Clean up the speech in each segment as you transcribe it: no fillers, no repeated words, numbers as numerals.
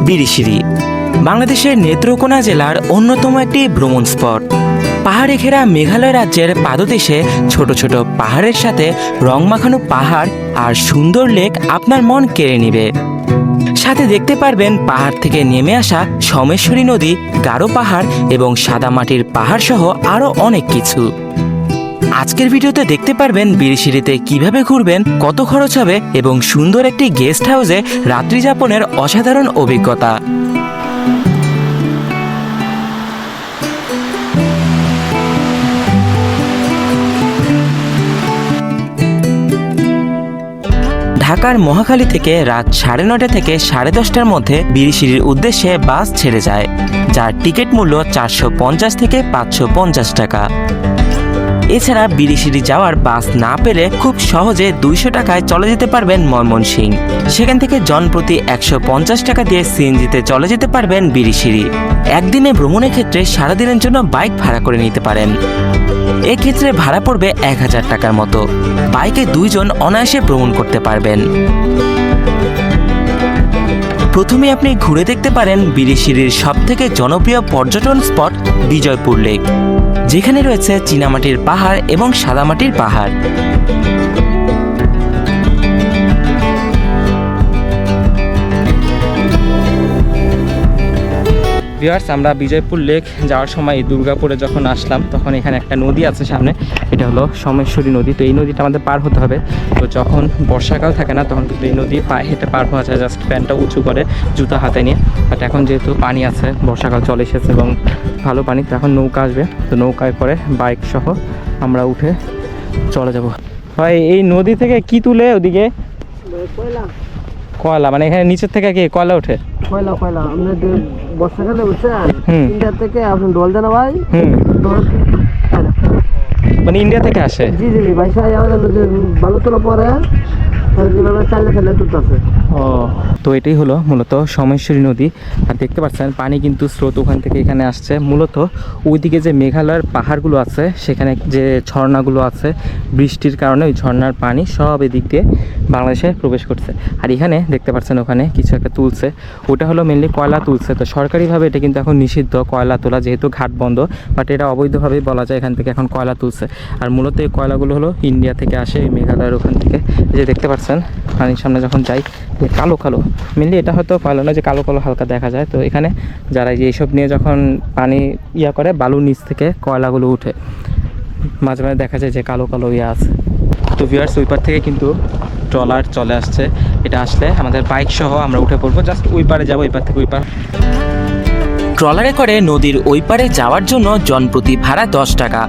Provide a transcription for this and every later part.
বিরিশিরি বাংলাদেশের নেত্রকোনা জেলার অন্যতম একটি ভ্রমণ স্পট। পাহাড়ে ঘেরা মেঘালয় রাজ্যের পাদদেশে ছোট ছোট পাহাড়ের সাথে রং মাখানো পাহাড় আর সুন্দর লেক আপনার মন কেড়ে নেবে। সাথে দেখতে পারবেন পাহাড় থেকে নেমে আসা সোমেশ্বরী নদী, গারো পাহাড় এবং সাদামাটির পাহাড় সহ আরও অনেক কিছু। আজকের ভিডিওতে দেখতে পারবেন বিরিশিরিতে কিভাবে ঘুরবেন, কত খরচ হবে এবং সুন্দর একটি গেস্ট হাউসে রাত্রি যাপনের অসাধারণ অভিজ্ঞতা। ঢাকার মহাখালী থেকে রাত 9:30 থেকে 10:30টার মধ্যে বিরিশিরির উদ্দেশ্যে বাস ছেড়ে যায়, যার টিকিট মূল্য 450 থেকে 550 টাকা। এছাড়া বিরিশিরি যাওয়ার বাস না পেলে খুব সহজে 200 টাকায় চলে যেতে পারবেন ময়মনসিংহ। সেখান থেকে জনপ্রতি 150 টাকা দিয়ে সিএনজিতে চলে যেতে পারবেন বিরিশিরি। একদিনে ভ্রমণের ক্ষেত্রে সারাদিনের জন্য বাইক ভাড়া করে নিতে পারেন। এক্ষেত্রে ভাড়া পড়বে 1000 টাকার মতো। বাইকে 2 জন অনায়াসে ভ্রমণ করতে পারবেন। প্রথমে আপনি ঘুরে দেখতে পারেন বিরিশিরির সবথেকে জনপ্রিয় পর্যটন স্পট বিজয়পুর লেক, যেখানে রয়েছে চীনামাটির পাহাড় এবং সাদামাটির পাহাড়। ভিউয়ার্স, আমরা বিজয়পুর লেক যাওয়ার সময় দুর্গাপুরে যখন আসলাম তখন এখানে একটা নদী আছে সামনে, এটা হলো সোমেশ্বরী নদী। তো এই নদীটা আমাদের পার হতে হবে। তো যখন বর্ষাকাল থাকে না তখন কিন্তু এই নদী পায়ে হেঁটে পার হওয়া যায়, জাস্ট প্যান্টটা উঁচু করে জুতা হাতে নিয়ে। বাট এখন যেহেতু পানি আছে, বর্ষাকাল চলে এসেছে এবং ভালো পানি, তো এখন নৌকা আসবে। তো নৌকায় করে বাইক সহ আমরা উঠে চলে যাব। ভাই, এই নদী থেকে কি তুলে ওদিকে? কয়লা, মানে এখানে নিচের থেকে কি কয়লা ওঠে? কয়লা আপনাদের বর্ষাকালে বুঝছেন, ইন্ডিয়া থেকে আপনি ডল দেন ভাই। মানে ইন্ডিয়া থেকে আসে? জি ভাই, আমাদের বালু তোলা পরে চাইলে ফেলে তুলতেছে। ও, তো এটাই হলো মূলত সোমেশ্বরী নদী। আর দেখতে পাচ্ছেন পানি কিন্তু স্রোত ওখান থেকে এখানে আসছে। মূলত ওইদিকে যে মেঘালয়ের পাহাড়গুলো আছে সেখানে যে ঝর্ণাগুলো আছে, বৃষ্টির কারণে ওই ঝর্ণার পানি সব এদিক দিয়ে বাংলাদেশে প্রবেশ করছে। আর এখানে দেখতে পাচ্ছেন ওখানে কিছু একটা তুলছে, ওটা হলো মেনলি কয়লা তুলছে। তো সরকারিভাবে এটা কিন্তু এখন নিষিদ্ধ কয়লা তোলা, যেহেতু ঘাট বন্ধ। বাট এটা অবৈধভাবেই বলা যায় এখান থেকে এখন কয়লা তুলছে। আর মূলত এই কয়লাগুলো হলো ইন্ডিয়া থেকে আসে, এই মেঘালয়ের ওখান থেকে। এই যে দেখতে পাচ্ছেন পানির সামনে যখন যাই কালো কালো, মেনলি এটা হয়তো কয়লা না, যে কালো কালো হালকা দেখা যায়। তো এখানে যারা যে এইসব নিয়ে যখন পানি করে, বালুর নিচ থেকে কয়লাগুলো উঠে, মাঝে মাঝে দেখা যায় যে কালো কালো আছে। তো ভিউয়ার্স, ওই পার থেকে কিন্তু ট্রলার চলে আসছে। এটা আসলে আমাদের বাইক সহ আমরা উঠে পড়বো, জাস্ট ওই পারে যাবো, ওই পার থেকে ওই পার। ট্রলারে করে নদীর ওই পারে যাওয়ার জন্য জনপ্রতি ভাড়া 10 টাকা।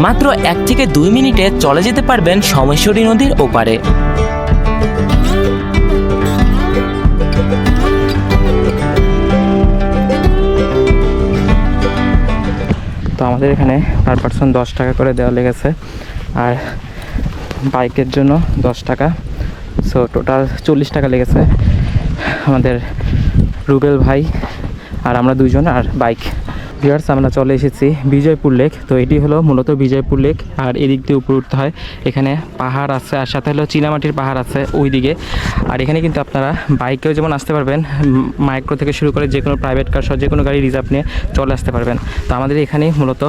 মাত্র 1 থেকে 2 মিনিটে চলে যেতে পারবেন সোমেশ্বরী নদীর ওপারে। তো আমাদের এখানে পার পারসন 10 টাকা করে দেওয়া লেগেছে, আর বাইকের জন্য 10 টাকা। সো টোটাল 40 টাকা লেগেছে। আমাদের রুবেল ভাই আর আমরা 2 জন আর বাইক। ভিউয়ার্স, আমরা চলে এসেছি বিজয়পুর লেক। তো এটি হলো মূলত বিজয়পুর লেক। আর এদিক দিয়ে উপরে উঠতে হয়, এখানে পাহাড় আছে, আর সাথে হলো চীনামাটির পাহাড় আছে ওই দিকে। আর এখানে কিন্তু আপনারা বাইকেও যেমন আসতে পারবেন, মাইক্রো থেকে শুরু করে যে কোনো প্রাইভেট কার সহ যে কোনো গাড়ি রিজার্ভ নিয়ে চলে আসতে পারবেন। তো আমাদের এখানেই মূলত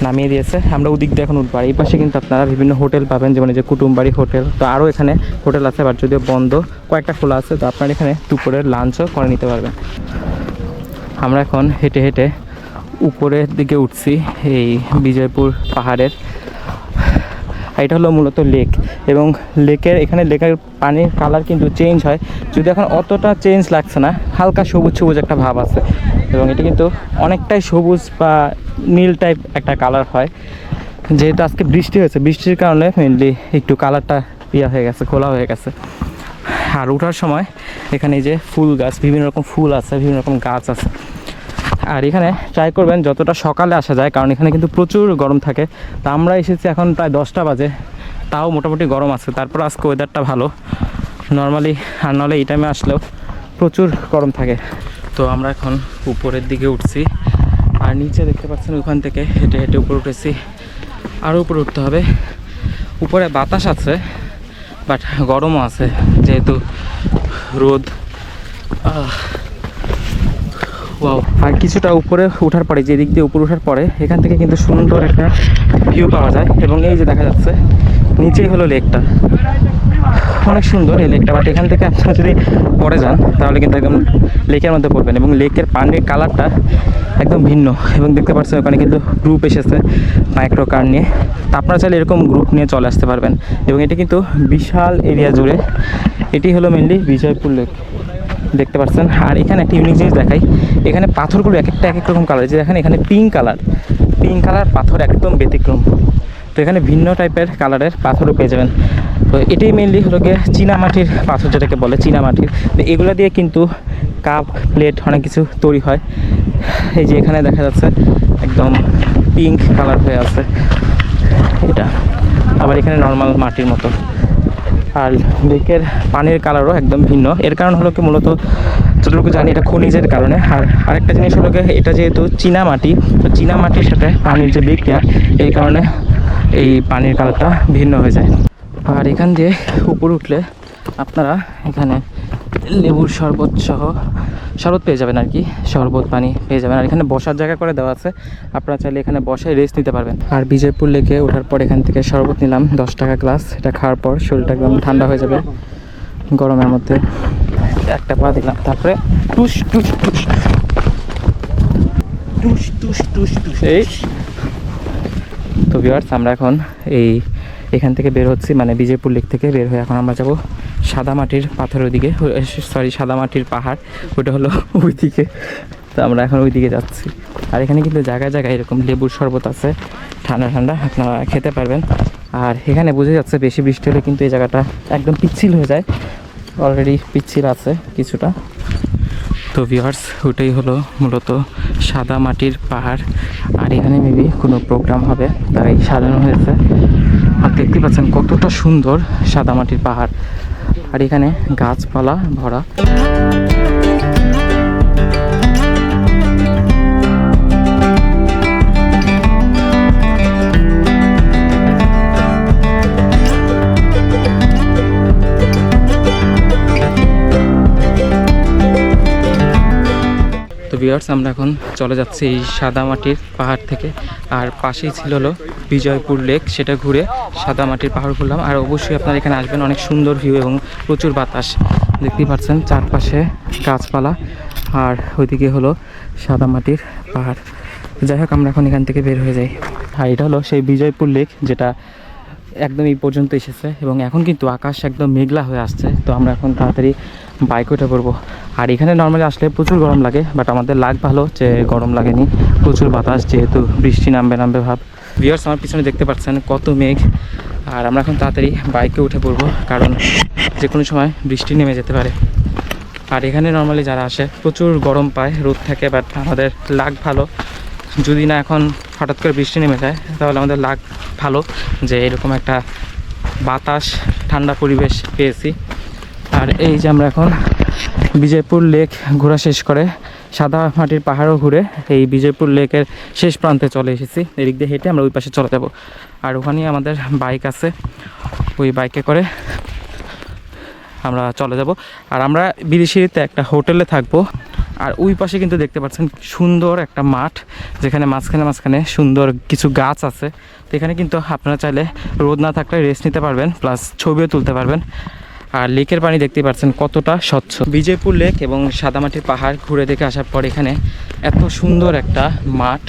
নামিয়ে দিয়েছে। আমরা ওদিক দিয়ে এখন উঠবো। আর এই পাশে কিন্তু আপনারা বিভিন্ন হোটেল পাবেন, যেমন যে কুটুমবাড়ি হোটেল। তো আরও এখানে হোটেল আছে, বাট যদিও বন্ধ, কয়েকটা খোলা আছে। তো আপনারা এখানে দুপুরের লাঞ্চও করে নিতে পারবেন। আমরা এখন হেঁটে হেঁটে উপরের দিকে উঠছি এই বিজয়পুর পাহাড়ের। এটা হলো মূলত লেক, এবং লেকের পানির কালার কিন্তু চেঞ্জ হয়, যদি এখন অতটা চেঞ্জ লাগছে না, হালকা সবুজ সবুজ একটা ভাব আছে। এবং এটা কিন্তু অনেকটাই সবুজ বা নীল টাইপ একটা কালার হয়, যেহেতু আজকে বৃষ্টি হয়েছে, বৃষ্টির কারণে মেনলি একটু কালারটা হয়ে গেছে, খোলা হয়ে গেছে। আর ওঠার সময় এখানে যে ফুল গাছ, বিভিন্ন রকম ফুল আছে, বিভিন্ন রকম গাছ আছে। আর এখানে ট্রাই করবেন যতটা সকালে আসা যায়, কারণ এখানে কিন্তু প্রচুর গরম থাকে। তা আমরা এসেছি এখন প্রায় 10টা বাজে, তাও মোটামুটি গরম আছে। তারপর আজকে ওয়েদারটা ভালো, নর্মালি আর নাহলে এই টাইমে আসলেও প্রচুর গরম থাকে। তো আমরা এখন উপরের দিকে উঠছি, আর নিচে দেখতে পাচ্ছেন ওখান থেকে হেঁটে হেঁটে উপরে উঠেছি। আরও উপরে উঠতে হবে। উপরে বাতাস আছে বাট গরমও আছে, যেহেতু রোদ। ওয়াও। আর কিছুটা উপরে ওঠার পরে, যে দিক দিয়ে উপরে ওঠার পরে এখান থেকে কিন্তু সুন্দর একটা ভিউ পাওয়া যায়। এবং এই যে দেখা যাচ্ছে নিচেই হলো লেকটা, অনেক সুন্দর এই লেকটা। বাট এখান থেকে আপনারা যদি পরে যান তাহলে কিন্তু একদম লেকের মধ্যে পড়বেন, এবং লেকের পানির কালারটা একদম ভিন্ন। এবং দেখতে পাচ্ছেন ওখানে কিন্তু গ্রুপ এসেছে মাইক্রো কার নিয়ে। তা আপনারা চাইলে এরকম গ্রুপ নিয়ে চলে আসতে পারবেন। এবং এটা কিন্তু বিশাল এরিয়া জুড়ে। এটি হলো মেনলি বিজয়পুর লেক, দেখতে পাচ্ছেন। আর এখানে একটা ইউনিক জিনিস দেখাই, এখানে পাথরগুলো এক একটা এক এক রকম কালার। যে দেখেন এখানে পিঙ্ক কালার পাথর একদম ব্যতিক্রম। তো এখানে ভিন্ন টাইপের কালারের পাথরও পেয়ে যাবেন। তো এটাই মেনলি হলো গিয়ে চীনামাটির পাথর, যেটাকে বলে চীনামাটির। তো এগুলো দিয়ে কিন্তু কাপ, প্লেট অনেক কিছু তৈরি হয়। এই যে এখানে দেখা যাচ্ছে একদম পিঙ্ক কালার হয়ে আছে এটা, আবার এখানে নর্মাল মাটির মতো। আর লেকের পানির কালারও একদম ভিন্ন। এর কারণ হলো কি, মূলত যতটুকু জানি এটা খনিজের কারণে। আর আরেকটা জিনিস হলো কি, এটা যেহেতু চীনামাটি, তো চীনামাটির সাথে পানির যে বিক্রিয়া, এই কারণে এই পানির কালারটা ভিন্ন হয়ে যায়। আর এখান দিয়ে উপরে উঠলে আপনারা এখানে লেবুর শরবত সহ শরবত পেয়ে যাবেন, আর কি শরবত পানি পেয়ে যাবেন। আর এখানে বসার জায়গা করে দেওয়া আছে, আপনারা চাইলে এখানে বসে রেস্ট নিতে পারবেন। আর বিজয়পুর লেকে ওঠার পর এখান থেকে শরবত নিলাম 10 টাকা গ্লাস। এটা খাওয়ার পর শরীরটা একদম ঠান্ডা হয়ে যাবে গরমের মধ্যে। একটা পা দিলাম, তারপরে টুস টুস টুস টুস টুস টুস টুস। এই তো ভিউয়ার্স, আমরা এখন এখান থেকে বের হচ্ছি, মানে বিজয়পুর লেক থেকে বের হয়ে এখন আমরা যাব সাদামাটির পাথরের দিকে, সাদামাটির পাহাড়, ওটা হলো ওই দিকে। তো আমরা এখন ওই দিকে যাচ্ছি। আর এখানে কিন্তু জায়গায় জায়গায় এরকম লেবুর শরবত আছে, ঠান্ডা ঠান্ডা, আপনারা খেতে পারবেন। আর এখানে বোঝা যাচ্ছে বেশি বৃষ্টি হলে কিন্তু এই জায়গাটা একদম পিচ্ছিল হয়ে যায়, অলরেডি পিচ্ছিল আছে কিছুটা। তো ভিউয়ার্স, ওটাই হলো মূলত সাদামাটির পাহাড়। আর এখানে মেবি কোনো প্রোগ্রাম হবে, তাই সাজানো হয়েছে। আর দেখতে পাচ্ছেন কতটা সুন্দর সাদামাটির পাহাড়, আর এখানে গাছপালা ভরা। তো ভিউয়ার্স, আমরা এখন চলে যাচ্ছি এই সাদামাটির পাহাড় থেকে। আর পাশেই ছিল হলো বিজয়পুর লেক, সেটা ঘুরে সাদামাটির পাহাড় ঘুরলাম। আর অবশ্যই আপনারা এখানে আসবেন, অনেক সুন্দর ভিউ এবং প্রচুর বাতাস দেখতেই পাচ্ছেন, চারপাশে গাছপালা। আর ওইদিকে হলো সাদামাটির পাহাড়। যাই হোক, আমরা এখন এখান থেকে বের হয়ে যাই। আর এটা হলো সেই বিজয়পুর লেক, যেটা একদম এই পর্যন্ত এসেছে। এবং এখন কিন্তু আকাশ একদম মেঘলা হয়ে আসছে। তো আমরা এখন তাড়াতাড়ি বাইক উঠে পড়বো। আর এখানে নর্মালি আসলে প্রচুর গরম লাগে, বাট আমাদের লাগ ভালো যে গরম লাগেনি, প্রচুর বাতাস, যেহেতু বৃষ্টি নামবে ভাব। ভিউয়ার্স, আমার পিছনে দেখতে পাচ্ছেন কত মেঘ। আর আমরা এখন তাড়াতাড়ি বাইকে উঠে পড়বো, কারণ যে কোনো সময় বৃষ্টি নেমে যেতে পারে। আর এখানে নর্মালি যারা আসে প্রচুর গরম পায়, রোদ থাকে, বাট আমাদের লাগ ভালো, যদি না এখন হঠাৎ করে বৃষ্টি নেমে যায় তাহলে আমাদের লাগ ভালো যে এরকম একটা বাতাস, ঠান্ডা পরিবেশ পেয়েছি। আর এই যে আমরা এখন বিজয়পুর লেক ঘোরা শেষ করে সাদামাটির পাহাড়ও ঘুরে এই বিজয়পুর লেকের শেষ প্রান্তে চলে এসেছি। এদিক দিয়ে হেঁটে আমরা ওই পাশে চলে যাব। আর ওখানেই আমাদের বাইক আছে, ওই বাইকে করে আমরা চলে যাব। আর আমরা বিরিশিরিতে একটা হোটেলে থাকবো। আর ওই পাশে কিন্তু দেখতে পাচ্ছেন সুন্দর একটা মাঠ, যেখানে মাঝখানে সুন্দর কিছু গাছ আছে। তো এখানে কিন্তু আপনারা চাইলে রোদ না থাকলে রেস্ট নিতে পারবেন, প্লাস ছবিও তুলতে পারবেন। আর লেকের পানি দেখতেই পাচ্ছেন কতটা স্বচ্ছ। বিজয়পুর লেক এবং সাদামাটির পাহাড় ঘুরে দেখে আসার পর এখানে এত সুন্দর একটা মাঠ,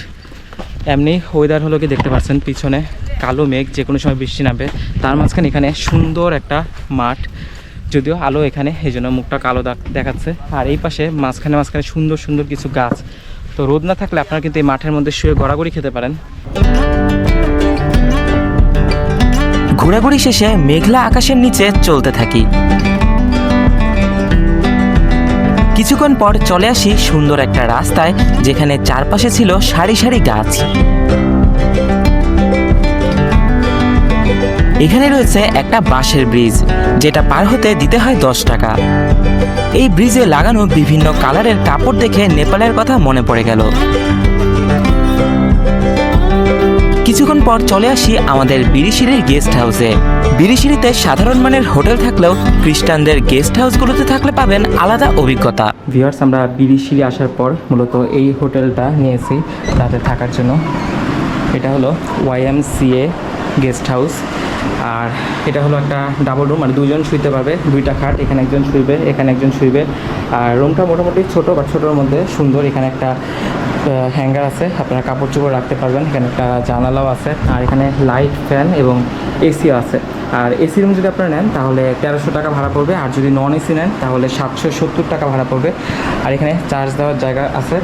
এমনি ওয়েদার হলো কি দেখতে পাচ্ছেন পিছনে কালো মেঘ, যে কোনো সময় বৃষ্টি নামবে। তার মাঝখানে এখানে সুন্দর একটা মাঠ, যদিও আলো এখানে, এই জন্য মুখটা কালো দেখাচ্ছে। আর এই পাশে মাঝখানে সুন্দর সুন্দর কিছু গাছ। তো রোদ না থাকলে আপনারা কিন্তু এই মাঠের মধ্যে শুয়ে গড়াগড়ি খেতে পারেন। ঘোরাঘুরি শেষে মেঘলা আকাশের নিচে চলতে থাকি। কিছুক্ষণ পর চলে আসি সুন্দর একটা রাস্তায়, যেখানে চারপাশে ছিল সারি সারি গাছ। এখানে রয়েছে একটা বাঁশের ব্রিজ, যেটা পার হতে দিতে হয় 10 টাকা। এই ব্রিজে লাগানো বিভিন্ন কালারের কাপড় দেখে নেপালের কথা মনে পড়ে গেল। কিছুক্ষণ পর চলে আসি আমাদের বিরিশিরির গেস্ট হাউসে। বিরিশিরিতে সাধারণ মানের হোটেল থাকলেও খ্রিস্টানদের গেস্ট হাউসগুলোতে থাকলে পাবেন আলাদা অভিজ্ঞতা। ভিউয়ার্স, আমরা বিরিশিরি আসার পর মূলত এই হোটেলটা নিয়েছি রাতে থাকার জন্য। এটা হলো YMCA গেস্ট হাউস, আর এটা হলো একটা ডাবল রুম, মানে দুজন শুইতে পারবে, 2টা খাট, এখানে একজন শুইবে, এখানে একজন শুইবে। আর রুমটা মোটামুটি ছোটো, বা ছোটোর মধ্যে সুন্দর। এখানে একটা হ্যাঙ্গার আছে, আপনারা কাপড় চোপড় রাখতে পারবেন। এখানে একটা জানালাও আছে, আর এখানে লাইট, ফ্যান এবং এসিও আছে। আর এসি রুম যদি আপনারা নেন তাহলে 1300 টাকা ভাড়া পড়বে, আর যদি নন এসি নেন তাহলে 770 টাকা ভাড়া পড়বে। আর এখানে চার্জ দেওয়ার জায়গা আছে।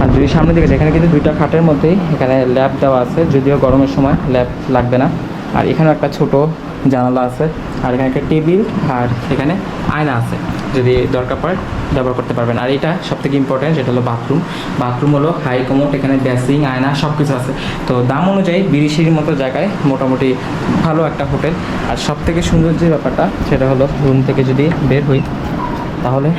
আর যদি সামনের দিকে, এখানে কিন্তু 2টা খাটের মধ্যেই এখানে ল্যাব দেওয়া আছে, যদিও গরমের সময় ল্যাব লাগবে না। আর এখানেও একটা ছোট জানালা আছে, আর এখানে একটা টেবিল, আর এখানে আয়না আছে, যদি দরকার পড়ে ব্যবহার করতে পারবেন। আর এটা সবথেকে ইম্পর্টেন্ট, যেটা হলো বাথরুম। বাথরুম হলো হাই কমোড, এখানে বেসিং, আয়না সব কিছু আছে। তো দাম অনুযায়ী বিরিশিরির মতো জায়গায় মোটামুটি ভালো একটা হোটেল। আর সবথেকে সুন্দর যে ব্যাপারটা, সেটা হলো রুম থেকে যদি বের হই তাহলে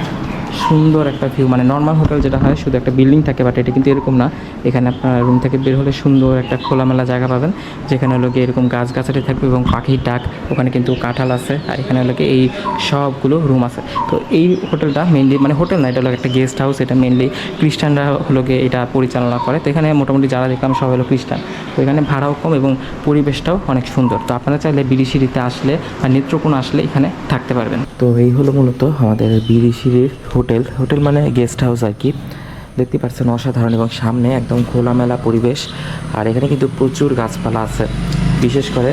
সুন্দর একটা ভিউ, মানে নর্মাল হোটেল যেটা হয় শুধু একটা বিল্ডিং থাকে, বাট এটা কিন্তু এরকম না। এখানে আপনার রুম থেকে বের হলে সুন্দর একটা খোলামেলা জায়গা পাবেন, যেখানে হলো গিয়ে এরকম গাছগাছালি থাকবে এবং পাখির ডাক। ওখানে কিন্তু কাঁঠাল আছে, আর এখানে হলো গিয়ে এই সবগুলো রুম আছে। তো এই হোটেলটা মেনলি, মানে হোটেল না, এটা হলো একটা গেস্ট হাউস। এটা মেনলি খ্রিস্টানরা হলো গিয়ে এটা পরিচালনা করে। তো এখানে মোটামুটি যারা দেখলাম সব হলো খ্রিস্টান। তো এখানে ভাড়াও কম এবং পরিবেশটাও অনেক সুন্দর। তো আপনারা চাইলে বিরিশিরিতে আসলে বা নেত্রকোনা আসলে এখানে থাকতে পারবেন। তো এই হলো মূলত আমাদের বিরিশিরির হোটেল মানে গেস্ট হাউস আর কি। দেখতে পাচ্ছেন অসাধারণ, এবং সামনে একদম খোলামেলা পরিবেশ। আর এখানে কিন্তু প্রচুর গাছপালা আছে, বিশেষ করে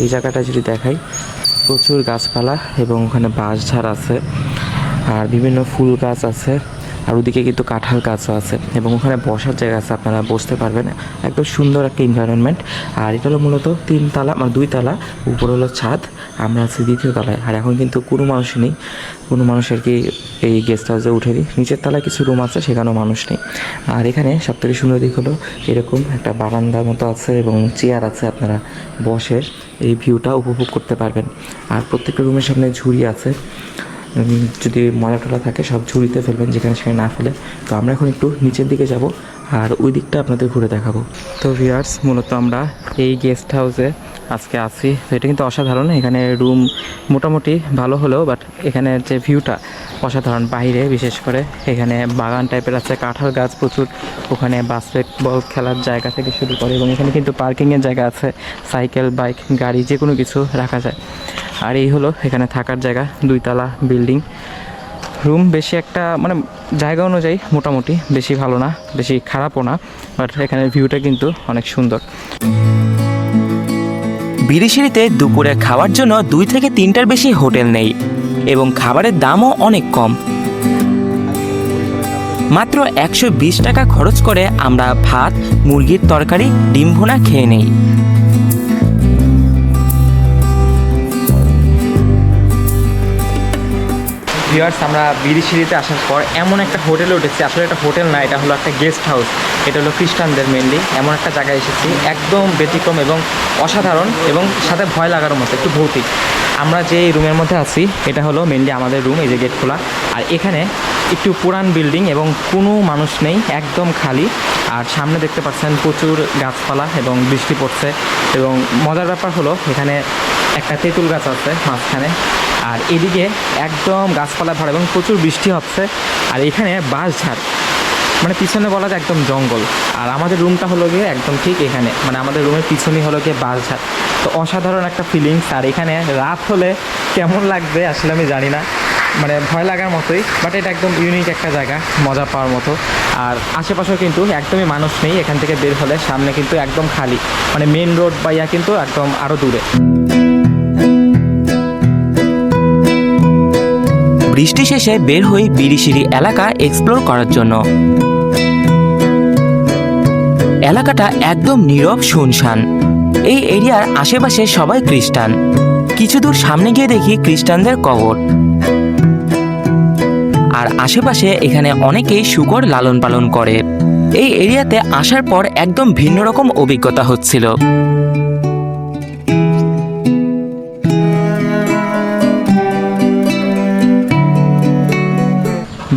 এই জায়গাটা যদি দেখাই, প্রচুর গাছপালা এবং ওখানে বাঁশঝাড় আছে, আর বিভিন্ন ফুল গাছ আছে, আর ওদিকে কিন্তু কাঁঠাল গাছও আছে, এবং ওখানে বসার জায়গা আছে, আপনারা বসতে পারবেন। একদম সুন্দর একটা এনভায়রনমেন্ট। আর এটা হলো মূলত 3 তলা, মানে 2 তলা, উপরে হলো ছাদ, আমরা আছি 2য় তলায়। আর এখন কিন্তু কোনো মানুষ নেই, কোনো মানুষ আর কি এই গেস্ট হাউসে উঠেনি। নিচের তলায় কিছু রুম আছে, সেখানেও মানুষ নেই। আর এখানে সবথেকে সুন্দর দিক হলো এরকম একটা বারান্দার মতো আছে এবং চেয়ার আছে, আপনারা বসে এই ভিউটা উপভোগ করতে পারবেন। আর প্রত্যেকটা রুমের সামনে ঝুড়ি আছে, যদি ময়লা টলা থাকে সব ঝুড়িতে ফেলবেন, যেখানে সেখানে না ফেলে। তো আমরা এখন একটু নিচের দিকে যাব, আর ওই দিকটা আপনাদের ঘুরে দেখাবো। তো ভিউয়ার্স, মূলত আমরা এই গেস্ট হাউসে আজকে আছি। তো এটা কিন্তু অসাধারণ। এখানে রুম মোটামুটি ভালো হলেও, বাট এখানে যে ভিউটা অসাধারণ। বাইরে বিশেষ করে এখানে বাগান টাইপের আছে, কাঁঠাল গাছ প্রচুর, ওখানে বাস্কেটবল খেলার জায়গা থেকে শুরু করে, এবং এখানে কিন্তু পার্কিংয়ের জায়গা আছে, সাইকেল, বাইক, গাড়ি যে কোনো কিছু রাখা যায়। আর এই হলো এখানে থাকার জায়গা, 2 তলা বিল্ডিং। রুম বেশি একটা, মানে জায়গা অনুযায়ী মোটামুটি, বেশি ভালো না, বেশি খারাপও না, বাট এখানের ভিউটা কিন্তু অনেক সুন্দর। বিরিশিরিতে দুপুরে খাওয়ার জন্য 2 থেকে 3টার বেশি হোটেল নেই, এবং খাবারের দামও অনেক কম। মাত্র 120 টাকা খরচ করে আমরা ভাত, মুরগির তরকারি, ডিম ভুনা খেয়ে নেই। ভিউয়ার্স, আমরা বিরিশিরিতে আসার পর এমন একটা হোটেলে উঠেছি, আসলে এটা হোটেল না, এটা হলো একটা গেস্ট হাউস। এটা হলো খ্রিস্টানদের মেনলি। এমন একটা জায়গায় এসেছি, একদম ব্যতিক্রম এবং অসাধারণ, এবং সাথে ভয় লাগার মতো, একটু ভৌতিক। আমরা যে রুমের মধ্যে আছি এটা হলো মেনলি আমাদের রুম, এই যে গেট খোলা। আর এখানে একটু পুরান বিল্ডিং এবং কোনো মানুষ নেই, একদম খালি। আর সামনে দেখতে পাচ্ছেন প্রচুর গাছপালা এবং বৃষ্টি পড়ছে। এবং মজার ব্যাপার হলো এখানে একটা তেঁতুল গাছ আছে মাঝখানে, আর এদিকে একদম গাছপালা ভরা এবং প্রচুর বৃষ্টি হচ্ছে। আর এখানে বাঁশঝাড়, মানে পিছনে বলা যায় একদম জঙ্গল। আর আমাদের রুমটা হলো গিয়ে একদম ঠিক এখানে, মানে আমাদের রুমের পিছনেই হলো গিয়ে বাঁশঝাড়। তো অসাধারণ একটা ফিলিংস। আর এখানে রাত হলে কেমন লাগবে আসলে আমি জানি না, মানে ভয় লাগার মতোই, বাট এটা একদম ইউনিক একটা জায়গা, মজা পাওয়ার মতো। আর আশেপাশেও কিন্তু একদমই মানুষ নেই, এখান থেকে বের হলে সামনে কিন্তু একদম খালি, মানে মেন রোড বা ইয়া কিন্তু একদম আরও দূরে। বৃষ্টি শেষে বের হই বিরিশিরি এলাকা এক্সপ্লোর করার জন্য। এলাকাটা একদম নীরব, শুনশান। এই এরিয়ার আশেপাশে সবাই খ্রিস্টান। কিছু দূর সামনে গিয়ে দেখি খ্রিস্টানদের কবর। আর আশেপাশে এখানে অনেকেই শূকর লালন পালন করে। এই এরিয়াতে আসার পর একদম ভিন্ন রকম অভিজ্ঞতা হচ্ছিল।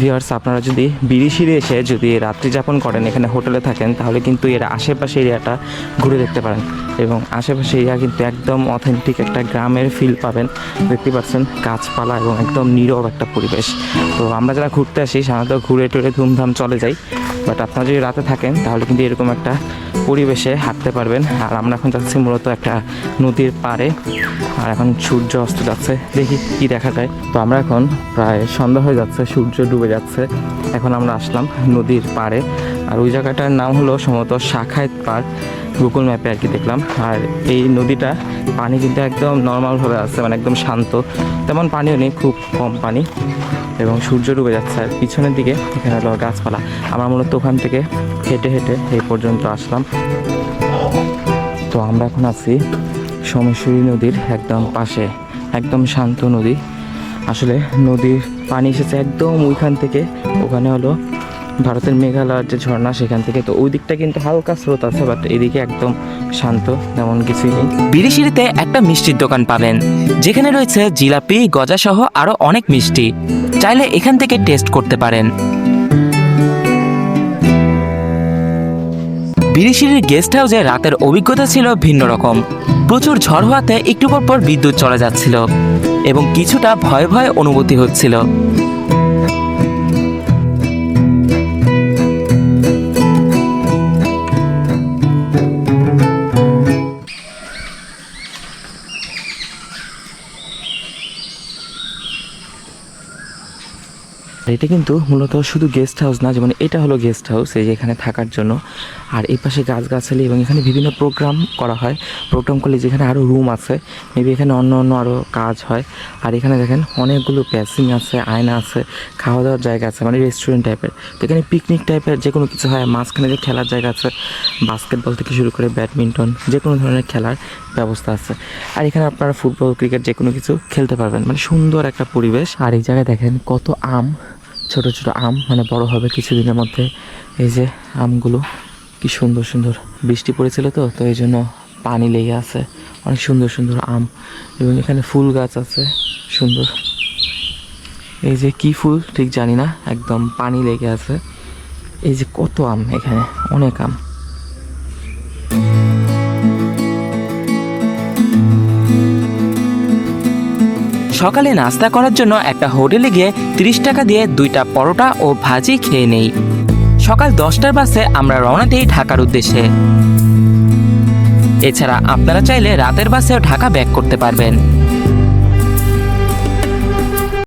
ভিউয়ার্স, আপনারা যদি বিরিশিরে এসে যদি রাত্রি যাপন করেন, এখানে হোটেলে থাকেন, তাহলে কিন্তু এর আশেপাশে এরিয়াটা ঘুরে দেখতে পারেন এবং আশেপাশে এরিয়া কিন্তু একদম অথেন্টিক একটা গ্রামের ফিল পাবেন। দেখতে পাচ্ছেন গাছপালা এবং একদম নীরব একটা পরিবেশ। তো আমরা যারা ঘুরতে আসি সাধারণত ঘুরে টুরে ধুমধাম চলে যাই, বাট আপনারা যদি রাতে থাকেন তাহলে কিন্তু এরকম একটা পরিবেশে হাঁটতে পারবেন। আর আমরা এখন যাচ্ছি মূলত একটা নদীর পাড়ে, আর এখন সূর্য অস্ত যাচ্ছে, দেখি কি দেখা যায়। তো আমরা এখন প্রায় সন্ধ্যা হয়ে যাচ্ছে, সূর্য ডুবে যাচ্ছে। এখন আমরা আসলাম নদীর পাড়ে, আর ওই জায়গাটার নাম হলো সম্ভবত শাখায়েত পাড়, গুগল ম্যাপে আর কি দেখলাম। আর এই নদীটা পানি কিন্তু একদম নর্মালভাবে আছে, মানে একদম শান্ত, তেমন পানিও নেই, খুব কম পানি এবং সূর্য ডুবে যাচ্ছে। আর পিছনের দিকে এখানে হলো গাছপালা। আমরা মূলত ওখান থেকে হেঁটে হেঁটে এই পর্যন্ত আসলাম। তো আমরা এখন আছি সোমেশ্বরী নদীর একদম পাশে, একদম শান্ত নদী। আসলে নদীর পানি এসেছে একদম ওইখান থেকে, ওখানে হলো ভারতের মেঘালয়ের যে ঝর্ণা সেখান থেকে। তো ওই দিকটা কিন্তু হালকা স্রোত আছে, বাট এদিকে একদম শান্ত, তেমন কিছুই নেই। বিরিশিরিতে একটা মিষ্টির দোকান পাবেন, যেখানে রয়েছে জিলাপি, গজা সহ আরো অনেক মিষ্টি। চাইলে এখান থেকে টেস্ট করতে পারেন। বিরিশিরির গেস্ট হাউসে রাতের অভিজ্ঞতা ছিল ভিন্ন রকম। প্রচুর ঝড় হওয়াতে একটু পর পর বিদ্যুৎ চলে যাচ্ছিল এবং কিছুটা ভয় ভয় অনুভূতি হচ্ছিল। এটা কিন্তু মূলত শুধু গেস্ট হাউস না, যেমন এটা হলো গেস্ট হাউস, এই যে এখানে থাকার জন্য। আর এই পাশে গাছগাছালি এবং এখানে বিভিন্ন প্রোগ্রাম করা হয়। প্রোগ্রাম করলে যেখানে আরও রুম আছে, মেবি এখানে অন্য অন্য আরও কাজ হয়। আর এখানে দেখেন অনেকগুলো প্যাসিং আছে, আয়না আছে, খাওয়া দাওয়ার জায়গা আছে, মানে রেস্টুরেন্ট টাইপের। তো এখানে পিকনিক টাইপের যে কোনো কিছু হয়। মাঝখানে যে খেলার জায়গা আছে, বাস্কেটবল থেকে শুরু করে ব্যাডমিন্টন, যে কোনো ধরনের খেলার ব্যবস্থা আছে। আর এখানে আপনারা ফুটবল, ক্রিকেট যে কোনো কিছু খেলতে পারবেন, মানে সুন্দর একটা পরিবেশ। আর এই জায়গায় দেখেন কত আম, ছোট ছোট আম, মানে বড় হবে কিছুদিনের মধ্যে। এই যে আমগুলো কি সুন্দর সুন্দর, বৃষ্টি পড়েছিল তো তো এই জন্য পানি লেগে আছে, অনেক সুন্দর সুন্দর আম। এবং এখানে ফুল গাছ আছে সুন্দর, এই যে কি ফুল ঠিক জানি না, একদম পানি লেগে আছে। এই যে কত আম, এখানে অনেক আম। সকালে নাস্তা করার জন্য একটা হোটেলে গিয়ে 30 টাকা দিয়ে 2টা পরোটা ও ভাজি খেয়ে নেই। সকাল 10টার বাসে আমরা রওনা দিই ঢাকার উদ্দেশ্যে। এছাড়া আপনারা চাইলে রাতের বাসেও ঢাকা ব্যাক করতে পারবেন।